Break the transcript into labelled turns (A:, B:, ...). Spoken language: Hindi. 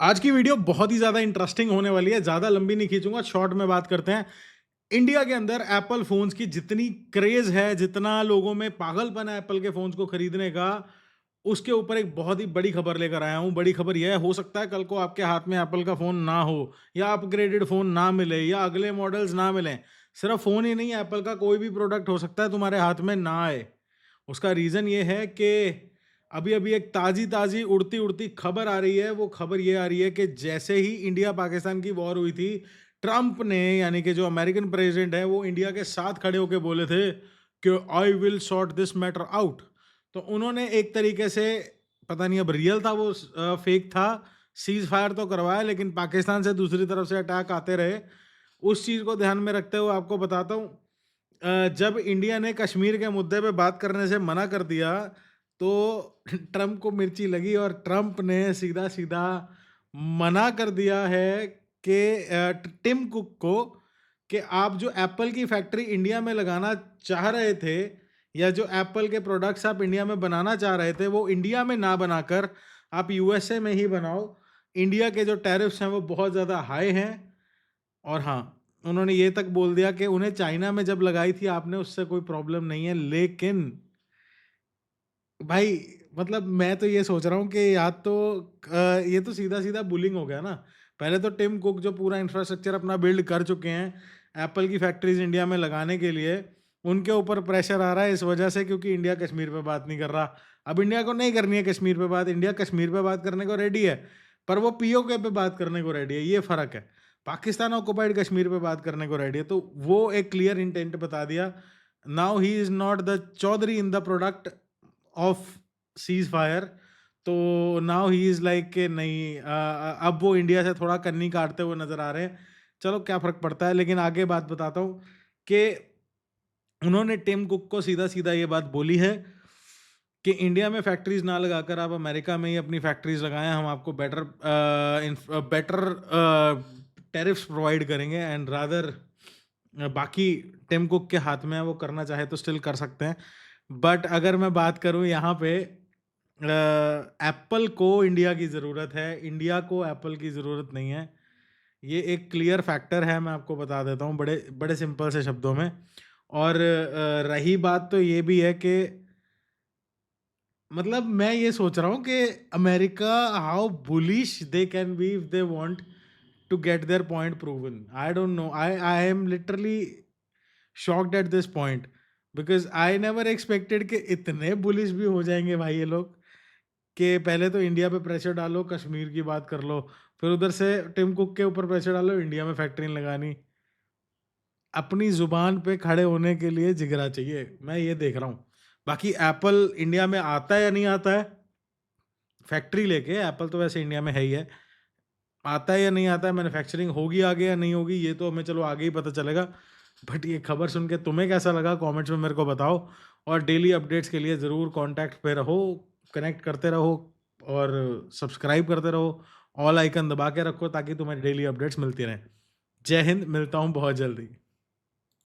A: आज की वीडियो बहुत ही ज़्यादा इंटरेस्टिंग होने वाली है। ज़्यादा लंबी नहीं खींचूंगा, शॉर्ट में बात करते हैं। इंडिया के अंदर एप्पल फ़ोन्स की जितनी क्रेज़ है, जितना लोगों में पागलपन है एप्पल के फ़ोन्स को खरीदने का, उसके ऊपर एक बहुत ही बड़ी खबर लेकर आया हूँ। बड़ी खबर यह है, हो सकता है कल को आपके हाथ में एप्पल का फ़ोन ना हो या अपग्रेडेड फ़ोन ना मिले या अगले मॉडल्स ना मिलें। सिर्फ फ़ोन ही नहीं, एप्पल का कोई भी प्रोडक्ट हो सकता है तुम्हारे हाथ में ना आए। उसका रीज़न ये है कि अभी-अभी एक ताज़ी-ताज़ी, उड़ती-उड़ती खबर आ रही है। वो खबर ये आ रही है कि जैसे ही इंडिया-पाकिस्तान की वॉर हुई थी, ट्रंप ने, यानी कि जो अमेरिकन प्रेज़िडेंट हैं, वो इंडिया के साथ खड़े होके बोले थे कि I will sort this matter out. तो उन्होंने एक तरीके से, पता नहीं अब रियल था वो फेक था, सीज़ फायर तो करवाया, लेकिन पाकिस्तान से दूसरी तरफ से अटैक आते रहे। उस चीज़ को ध्यान में रखते हुए आपको बताता हूँ, जब इंडिया ने कश्मीर के मुद्दे पे बात करने से मना कर दिया, तो ट्रंप को मिर्ची लगी और ट्रंप ने सीधा-सीधा मना कर दिया है कि टिम कुक को, कि आप जो एप्पल की फैक्ट्री इंडिया में लगाना चाह रहे थे या जो एप्पल के प्रोडक्ट्स आप इंडिया में बनाना चाह रहे थे, वो इंडिया में ना बनाकर आप यूएसए में ही बनाओ। इंडिया के जो टैरिफ्स हैं वो बहुत ज़्यादा हाई हैं। और हाँ, उन्होंने ये तक बोल दिया कि उन्हें चाइना में जब लगाई थी आपने, उससे कोई प्रॉब्लम नहीं है, लेकिन भाई, मतलब मैं तो ये सोच रहा हूँ कि या तो ये तो सीधा-सीधा बुलिंग हो गया ना। पहले तो टिम कुक जो पूरा इंफ्रास्ट्रक्चर अपना बिल्ड कर चुके हैं, एप्पल की फैक्ट्रीज़ इंडिया में लगाने के लिए, उनके ऊपर प्रेशर आ रहा है इस वजह से, क्योंकि इंडिया कश्मीर पे बात नहीं कर रहा। अब इंडिया को नहीं करनी है कश्मीर पे बात, इंडिया कश्मीर पे बात करने को रेडी है, पर वो पीओके पे बात करने को रेडी है, ये फ़र्क है। पाकिस्तान ऑक्युपाइड कश्मीर पे बात करने को रेडी है, तो वो एक क्लियर इंटेंट बता दिया। Now he is not the chaudhary in the product of ceasefire. तो नाउ ही इज़ लाइक कि नहीं, अब वो इंडिया से थोड़ा कन्नी काटते हुए नज़र आ रहे हैं। चलो क्या फ़र्क पड़ता है, लेकिन आगे बात बताता हूँ कि उन्होंने टिम कुक को सीधा-सीधा ये बात बोली है कि इंडिया में फैक्ट्रीज़ ना लगाकर आप अमेरिका में ही अपनी फैक्ट्रीज़ लगाएँ, हम आपको बेटर टैरिफ्स प्रोवाइड करेंगे एंड रादर, बाकी टिम कुक के हाथ में है, वो करना चाहे तो स्टिल कर सकते हैं। बट अगर मैं बात करूँ यहाँ पे, एप्पल को इंडिया की ज़रूरत है, इंडिया को एप्पल की ज़रूरत नहीं है। ये एक क्लियर फैक्टर है, मैं आपको बता देता हूँ बड़े बड़े सिंपल से शब्दों में। और रही बात तो ये भी है कि, मतलब मैं ये सोच रहा हूँ कि America, how bullish they can be if they want to get their point proven. I don't know, I am literally shocked at this point, because I never expected कि इतने बुलिश भी हो जाएँगे भाई ये लोग, कि पहले तो इंडिया पे प्रेशर डालो, कश्मीर की बात कर लो, फिर उधर से टिम कुक के ऊपर प्रेशर डालो, इंडिया में फैक्ट्री नहीं लगानी। अपनी ज़ुबान पे खड़े होने के लिए जिगरा चाहिए, मैं ये देख रहा हूँ। बाकी एप्पल इंडिया में आता है या नहीं आता है, फैक्ट्री लेके, एप्पल तो वैसे इंडिया में है ही है। आता है या नहीं आता है, मैन्युफैक्चरिंग होगी आगे या नहीं होगी, ये तो हमें चलो आगे ही पता चलेगा। बट ये खबर सुन के तुम्हें कैसा लगा, कमेंट्स में मेरे को बताओ। और डेली अपडेट्स के लिए ज़रूर कॉन्टैक्ट पे रहो, कनेक्ट करते रहो और सब्सक्राइब करते रहो। ऑल आइकन दबा के रखो ताकि तुम्हें डेली अपडेट्स मिलती रहें। जय हिंद, मिलता हूँ बहुत जल्दी।